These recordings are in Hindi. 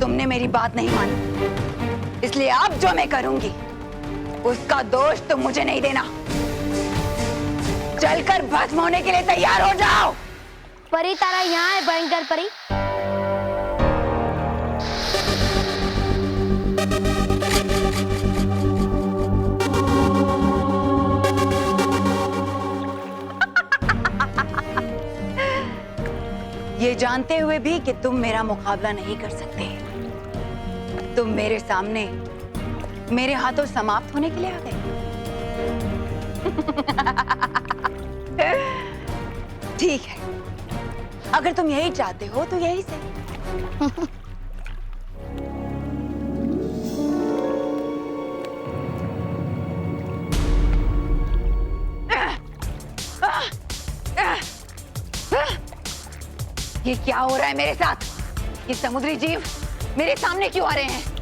तुमने मेरी बात नहीं मानी, इसलिए अब जो मैं करूंगी उसका दोष तुम मुझे नहीं देना। जलकर भस्म होने के लिए तैयार हो जाओ। परी तारा यहाँ है भयंकर परी। ये जानते हुए भी कि तुम मेरा मुकाबला नहीं कर सकते, तुम मेरे सामने मेरे हाथों समाप्त होने के लिए आ गए। ठीक है, अगर तुम यही चाहते हो तो यही से। ये क्या हो रहा है मेरे साथ? ये समुद्री जीव मेरे सामने क्यों आ रहे हैं?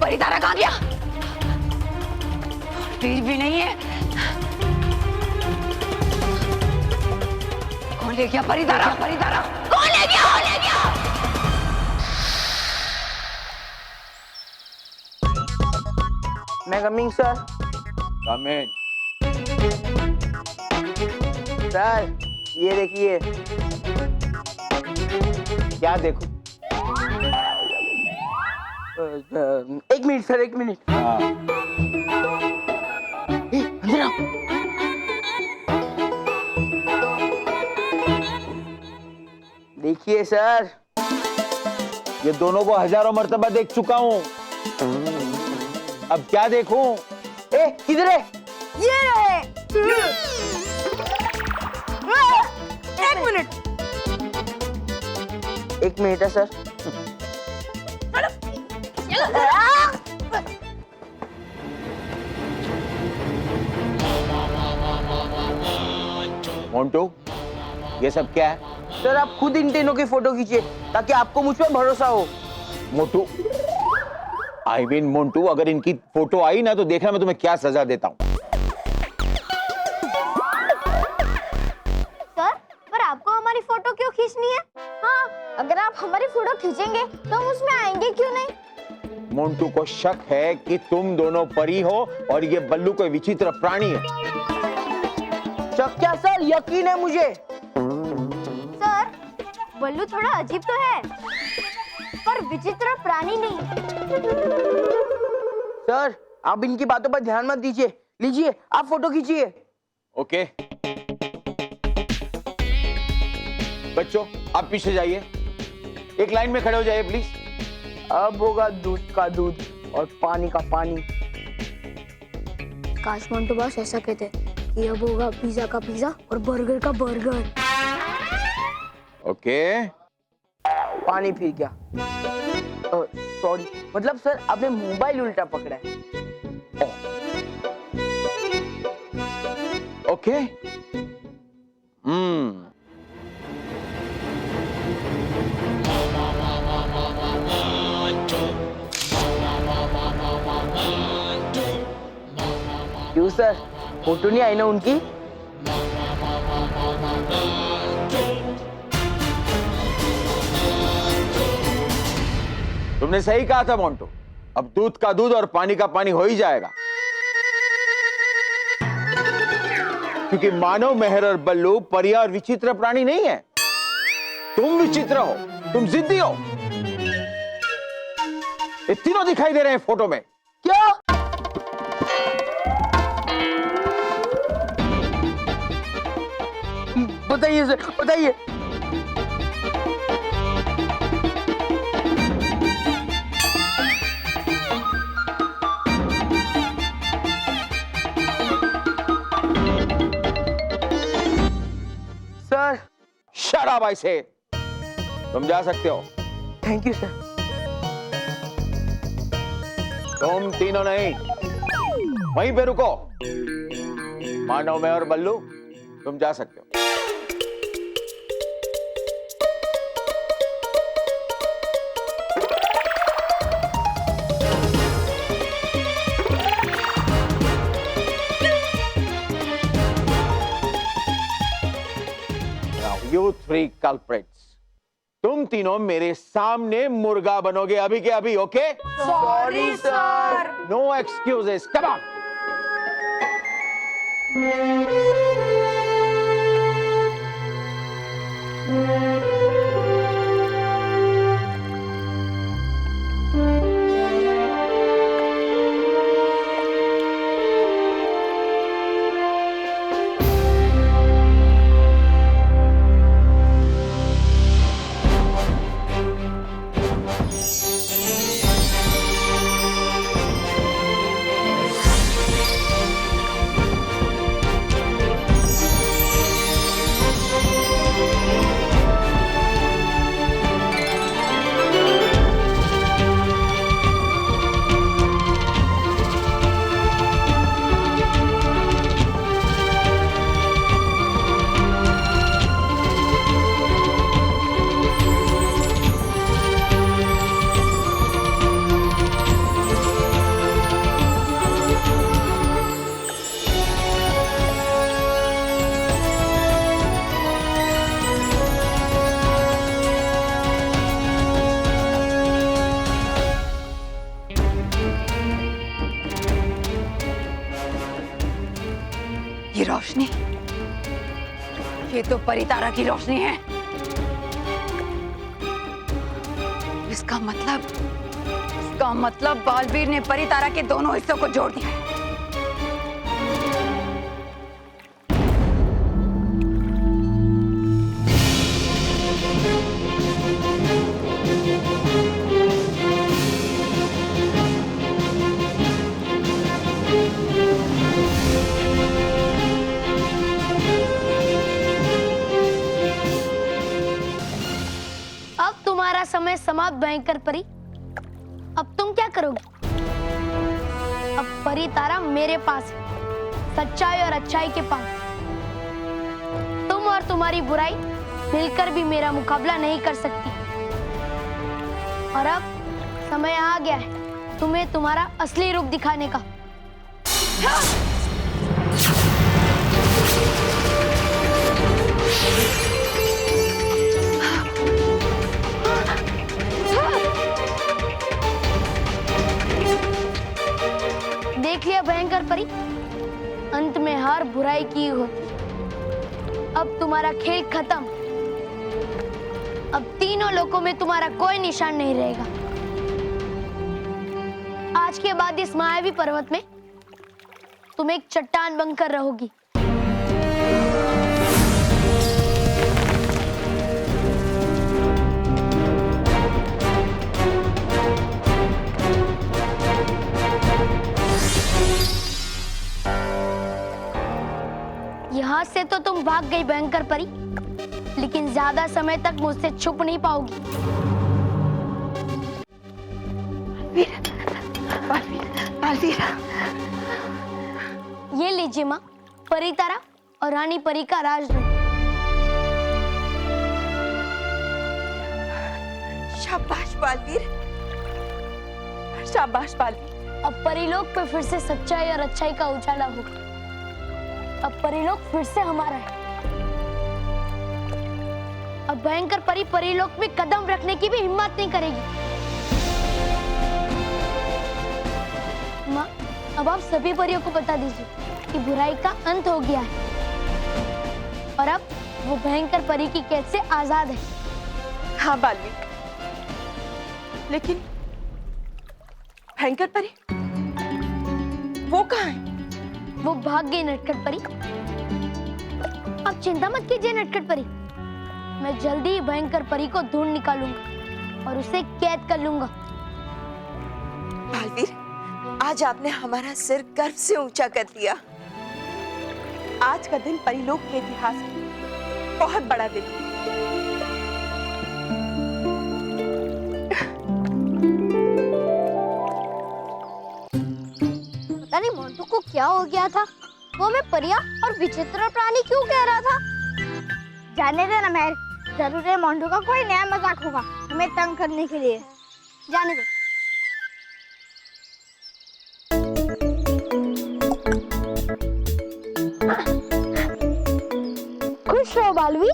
परितारा कहाँ गया? फिर भी नहीं है। कौन ले गया परितारा? परितारा कौन ले गया? कौन ले गया? मैं कमिंग सर। कम इन। सर ये देखिए। क्या देखो? एक मिनट सर, एक मिनट। हाँ। अंदर आओ। देखिए सर, ये दोनों को हजारों मर्तबा देख चुका हूँ। अब क्या देखूं? ए किधर है? ये रहे। एक मिनट। एक मिनट है सर। मोंटू, ये सब क्या है? सर आप खुद इन तीनों की फोटो खींचिए ताकि आपको मुझ पर भरोसा हो। मोटू, आई मीन मोंटू, अगर इनकी फोटो आई ना तो देखना मैं तुम्हें क्या सजा देता हूँ। सर, पर आपको हमारी फोटो क्यों खींचनी है? हाँ, अगर आप हमारी फोटो खींचेंगे तो हम उसमें आएंगे क्यों नहीं? मोंटू को शक है कि तुम दोनों परी हो और ये बल्लू कोई विचित्र प्राणी है। शक क्या सर, यकीन है मुझे। सर, बल्लू थोड़ा अजीब तो है, पर विचित्र प्राणी नहीं। सर आप इनकी बातों पर ध्यान मत दीजिए। लीजिए आप फोटो खींचिए। ओके बच्चों, आप पीछे जाइए, एक लाइन में खड़े हो जाइए प्लीज। अब होगा दूध का दूध और पानी का पानी। काश मोंटू बॉस ऐसा कहते कि अब होगा पिज्जा का पिज्जा और बर्गर का बर्गर। ओके। पानी फिर क्या? सॉरी, मतलब सर आपने मोबाइल उल्टा पकड़ा है। ओके। क्यों सर, फोटो नहीं आई ना उनकी? तुमने सही कहा था मोंटू, अब दूध का दूध और पानी का पानी हो ही जाएगा, क्योंकि मानव, मेहर और बल्लू परिया और विचित्र प्राणी नहीं है। तुम विचित्र हो, तुम जिद्दी हो। ये तीनों दिखाई दे रहे हैं फोटो में। क्या? बताइए सर, बताइए। सर शट अप आई से। तुम जा सकते हो। Thank you sir. तुम तीनों नहीं, वहीं पे रुको। मानव, मैं और बल्लू तुम जा सकते हो। Now you three culprits, तुम तीनों मेरे सामने मुर्गा बनोगे अभी के अभी, okay? Sorry sir. No excuses, come on. ये रोशनी, ये तो परितारा की रोशनी है। इसका मतलब बालवीर ने परितारा के दोनों हिस्सों को जोड़ दिया है। तुम्हारा समय समाप्त भयंकर परी। अब तुम क्या करोगे? अब परी तारा मेरे पास है, सच्चाई और अच्छाई के पास। तुम और तुम्हारी बुराई मिलकर भी मेरा मुकाबला नहीं कर सकती। और अब समय आ गया है तुम्हें तुम्हारा असली रूप दिखाने का। देख लिया भयंकर परी, अंत में हार बुराई की होती। अब तुम्हारा खेल खत्म। अब तीनों लोकों में तुम्हारा कोई निशान नहीं रहेगा। आज के बाद इस मायावी पर्वत में तुम एक चट्टान बनकर रहोगी। यहां से तो तुम भाग गई भयंकर परी, लेकिन ज्यादा समय तक मुझसे छुप नहीं पाओगी। बालवीर, ये लीजिए माँ, परी तारा और रानी परी का राजदूत। शाबाश बालवीर, शाबाश बालवीर। अब परीलोक पे फिर से सच्चाई और अच्छाई का उजाला होगा। अब परीलोक फिर से हमारा है। अब भयंकर परी परीलोक में कदम रखने की भी हिम्मत नहीं करेगी। माँ, अब आप सभी परियों को बता दीजिए कि बुराई का अंत हो गया है और अब वो भयंकर परी की कैद से आजाद है। हाँ बालवीर, लेकिन भयंकर परी वो कहाँ है? वो भाग गई नटखट परी। अब चिंता मत कीजिए नटखट परी, मैं जल्दी ही भयंकर परी को ढूंढ निकालूंगा और उसे कैद कर लूंगा। बालवीर, आज आपने हमारा सिर गर्व से ऊंचा कर दिया। आज का दिन परीलोक के इतिहास में बहुत बड़ा दिन है। पता नहीं मोंटू को क्या हो गया था, वो मैं परियां और विचित्र प्राणी क्यों कह रहा था? जाने दे ना मेहर, जरूर है मोंटू का कोई नया मजाक होगा हमें तंग करने के लिए। जाने दे। खुश रहो बालवी,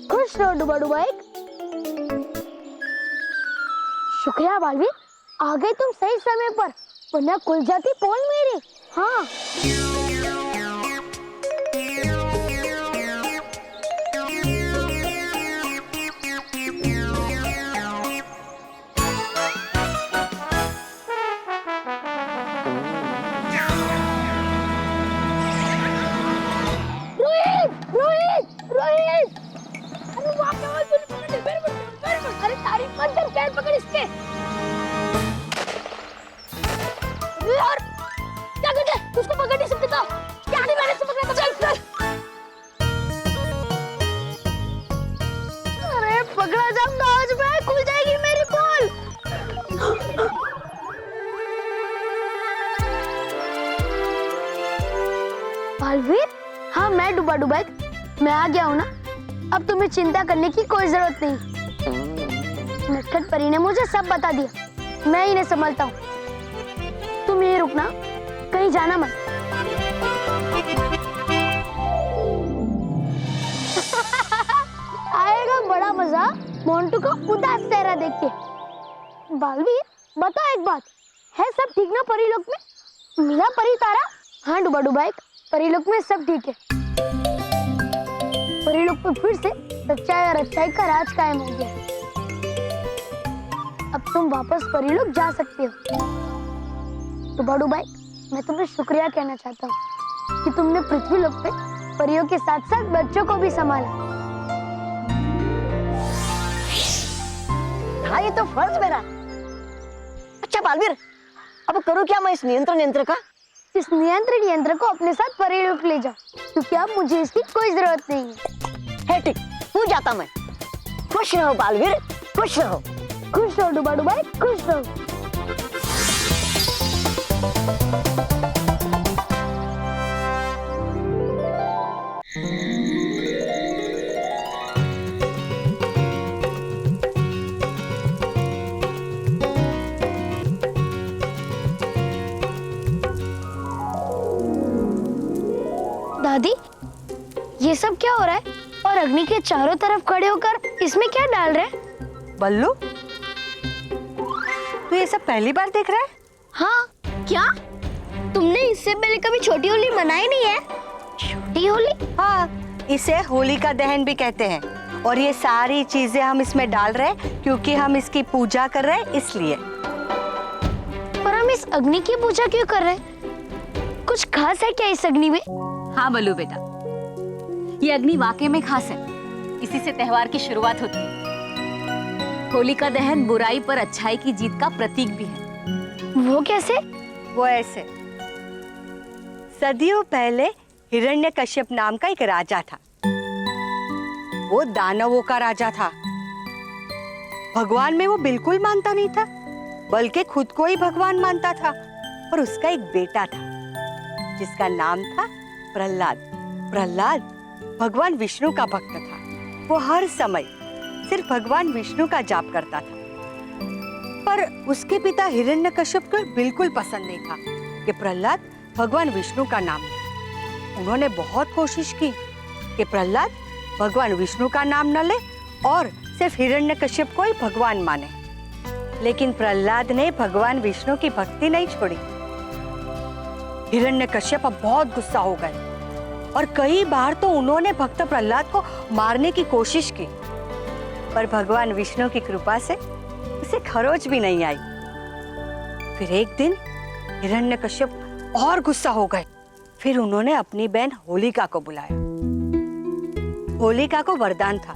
खुश रहो डुबा डुबा एक। शुक्रिया बालवी, आ गए तुम सही समय पर, वरना खुल जाती पोल मेरी। हाँ रोहित रोहित रोहित, अरे वहाँ पे और पकड़, अरे तारीफ मत कर, पैर पकड़ इसके। यार क्या कर रहे, उसको पकड़ नहीं सकते तो क्या नहीं, मैंने से पकड़ा था। चल अरे पकड़ा जाऊंगा आज मैं, खुल जाएगी मेरी पोल। बालवीर, हाँ मैं डुबा डुबा मैं आ गया हूँ ना, अब तुम्हें चिंता करने की कोई जरूरत नहीं। नटखट परी ने मुझे सब बता दिया, मैं इन्हें संभालता हूँ। तुम यहीं रुकना, कहीं जाना मत। आएगा बड़ा मजा मोंटू का उदास चेहरा देख के। बालवीर बता एक बात, है सब ठीक ना परिलोक में? मिला परी तारा? हाँ डुबा डुबा परिलोक में सब ठीक है। परिलोक पे फिर से सच्चाई और अच्छाई का राज कायम हो गया। अब तुम वापस परिलोक जा सकते हो। डुबा डुबा मैं तुम्हें शुक्रिया कहना चाहता हूँ कि तुमने पृथ्वी लोक पे परियों के साथ साथ बच्चों को भी संभाला। हाँ ये तो फर्ज मेरा। अच्छा बालवीर, अब करूँ क्या मैं इस नियंत्रण यंत्र का? इस नियंत्रण यंत्र को अपने साथ परिलोक ले जाओ, क्योंकि अब मुझे इसकी कोई जरूरत नहीं है। ठीक, तू जाता मैं। खुश रहो बालवीर, खुश रहो। खुश रहो डुबा डुबा, खुश रहो। दादी, ये सब क्या हो रहा है? और अग्नि के चारों तरफ खड़े होकर इसमें क्या डाल रहे हैं? बल्लू, तू ये सब पहली बार देख रहा है? हाँ, क्या तुमने इससे पहले कभी छोटी होली मनाई नहीं है? छोटी होली? हाँ, इसे होलिका दहन भी कहते हैं। और ये सारी चीजें हम इसमें डाल रहे हैं क्योंकि हम इसकी पूजा कर रहे हैं, इसलिए। पर हम इस अग्नि की पूजा क्यों कर रहे हैं? कुछ खास है क्या इस अग्नि में? हाँ बल्लू बेटा, ये अग्नि वाकई में खास है। इसी से त्योहार की शुरुआत होती है। होलिका दहन बुराई पर अच्छाई की जीत का प्रतीक भी है। वो कैसे? वो ऐसे, सदियों पहले हिरण्यकश्यप नाम का एक राजा था। वो दानवों का राजा था। भगवान में वो बिल्कुल मानता नहीं था, बल्कि खुद को ही भगवान मानता था। और उसका एक बेटा था जिसका नाम था प्रहलाद। प्रहलाद भगवान विष्णु का भक्त था। वो हर समय सिर्फ भगवान विष्णु का जाप करता था। पर उसके पिता हिरण्यकश्यप को बिल्कुल पसंद नहीं था कि प्रहलाद भगवान विष्णु का नाम ले। उन्होंने बहुत कोशिश की कि प्रहलाद भगवान विष्णु का नाम न ले और सिर्फ हिरण्यकश्यप को ही भगवान माने। लेकिन प्रहलाद ने भगवान विष्णु की भक्ति नहीं छोड़ी। हिरण्यकश्यप अब बहुत गुस्सा हो गए और कई बार तो उन्होंने भक्त प्रहलाद को मारने की कोशिश की, पर भगवान विष्णु की कृपा से उसे खरोच भी नहीं आई। फिर एक दिन हिरण्यकश्यप और गुस्सा हो गए। फिर उन्होंने अपनी बहन होलिका को बुलाया। होलिका को वरदान था,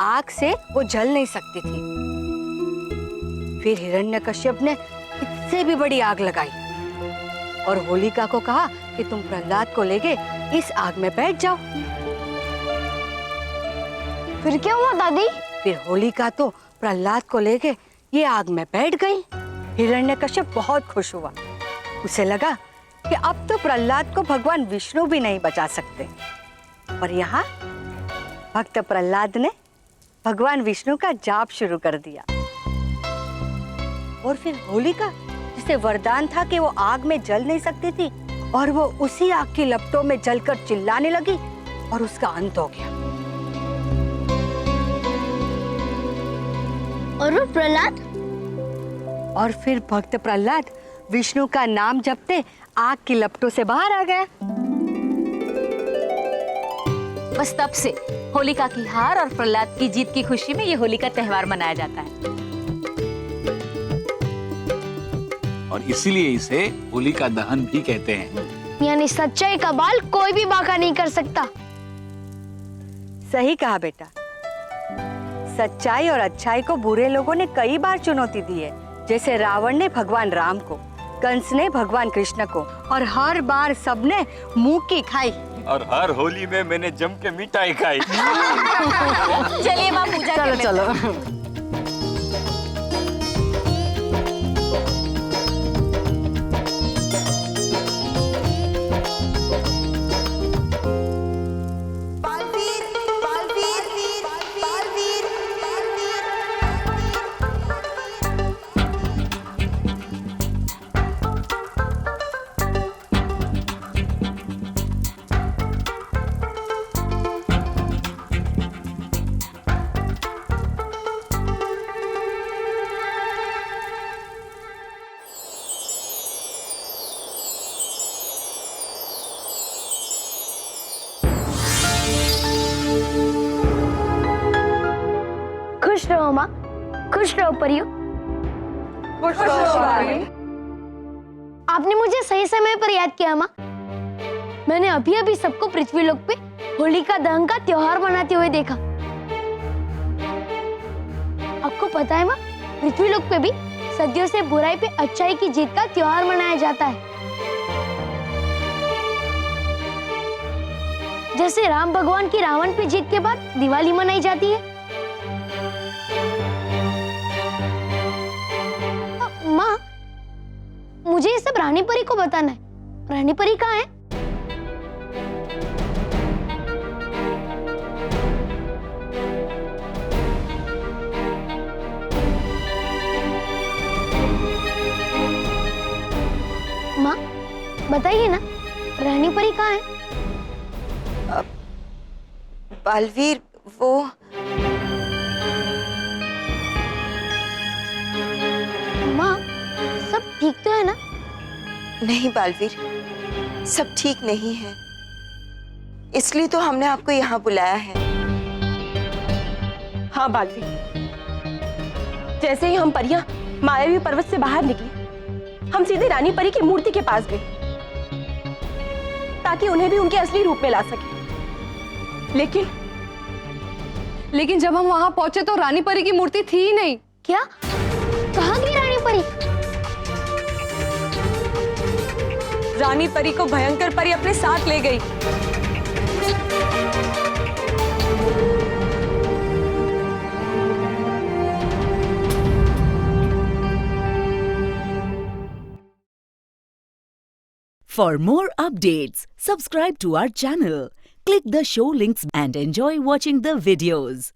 आग से वो जल नहीं सकती थी। फिर हिरण्यकश्यप ने इससे भी बड़ी आग लगाई और होलिका को कहा कि तुम प्रहलाद को लेके इस आग में बैठ जाओ। फिर क्या हुआ दादी? फिर होलिका तो प्रहलाद को लेके ये आग में बैठ गई। हिरण्यकश्यप बहुत खुश हुआ। उसे लगा कि अब तो प्रहलाद को भगवान विष्णु भी नहीं बचा सकते। और यहाँ भक्त प्रहलाद ने भगवान विष्णु का जाप शुरू कर दिया। और फिर होलिका, जिसे वरदान था कि वो आग में जल नहीं सकती थी, और वो उसी आग की लपटों में जलकर चिल्लाने लगी और उसका अंत हो गया। और वो प्रहलाद? और फिर भक्त प्रहलाद विष्णु का नाम जपते आग की लपटों से बाहर आ गया। बस तब से होलिका की हार और प्रहलाद की जीत की खुशी में ये होली का त्योहार मनाया जाता है। और इसीलिए इसे होलिका दहन भी कहते हैं। यानी सच्चाई का बाल कोई भी बांका नहीं कर सकता। सही कहा बेटा। सच्चाई और अच्छाई को बुरे लोगों ने कई बार चुनौती दी है, जैसे रावण ने भगवान राम को, कंस ने भगवान कृष्ण को, और हर बार सबने मुंह की खाई। और हर होली में मैंने जम के मिठाई खाई। चलिए माँ पूजा कर लेते हैं। चलो। बालवीर, बालवीर, बालवीर, बालवीर। खुश रहो माँ, खुश रहो परियो। आपने मुझे सही समय पर याद किया माँ। मैंने अभी अभी सबको पृथ्वीलोक पे होलिका दहन का त्योहार मनाते हुए देखा। आपको पता है माँ, पृथ्वीलोक पे भी सदियों से बुराई पे अच्छाई की जीत का त्योहार मनाया जाता है। जैसे राम भगवान की रावण पे जीत के बाद दिवाली मनाई जाती है। माँ, मुझे ये सब रानी परी को बताना है। रानी परी कहाँ है? माँ, बताइए ना, रानी परी कहाँ है? बालवीर, वो माँ, सब ठीक तो है ना? नहीं बालवीर, सब ठीक नहीं है। इसलिए तो हमने आपको यहाँ बुलाया है। हाँ बालवीर, जैसे ही हम परियां मायावी पर्वत से बाहर निकली, हम सीधे रानी परी की मूर्ति के पास गए ताकि उन्हें भी उनके असली रूप में ला सके। लेकिन जब हम वहां पहुंचे तो रानी परी की मूर्ति थी ही नहीं। क्या? कहाँ गई रानी परी? रानी परी को भयंकर परी अपने साथ ले गई। For more updates, subscribe to our channel, click the show links and enjoy watching the videos.